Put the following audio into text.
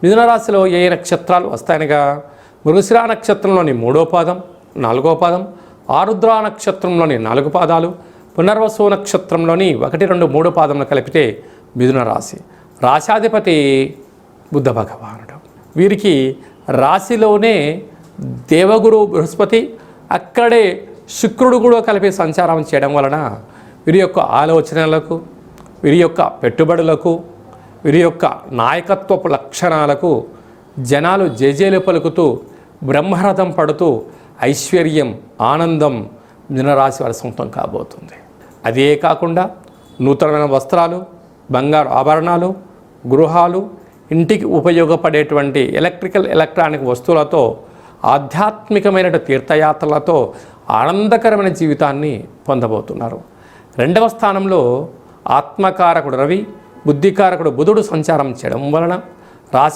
మిథున రాశిలో ఏ నక్షత్రాలు వస్తాయనగా మృగశిర నక్షత్రంలోని 3వ పాదం 4వ పాదం, ఆరుద్ర నక్షత్రంలోని 4 పాదాలు, పునర్వసు నక్షత్రంలోని 1, 2, 3 పాదములు కలిపితే మిథున రాశి. రాశాధిపతి బుద్ధ భగవానుడు. వీరికి రాశిలోనే దేవగురు బృహస్పతి, అక్కడే శుక్రుడు కూడా కలిపి సంచారం చేయడం వలన వీరి యొక్క ఆలోచనలకు, వీరి యొక్క పెట్టుబడులకు, వీరి యొక్క నాయకత్వపు లక్షణాలకు జనాలు జేజేలు పలుకుతూ బ్రహ్మరథం పడుతూ ఐశ్వర్యం, ఆనందం మిథునరాశి వారి సొంతం కాబోతుంది. అదే కాకుండా నూతనమైన వస్త్రాలు, బంగారు ఆభరణాలు, గృహాలు, ఇంటికి ఉపయోగపడేటువంటి ఎలక్ట్రానిక్ వస్తువులతో, ఆధ్యాత్మికమైన తీర్థయాత్రలతో ఆనందకరమైన జీవితాన్ని పొందబోతున్నారు. 2వ స్థానంలో ఆత్మకారకుడు రవి, బుద్ధికారకుడు బుధుడు సంచారం చేయడం వలన రాశి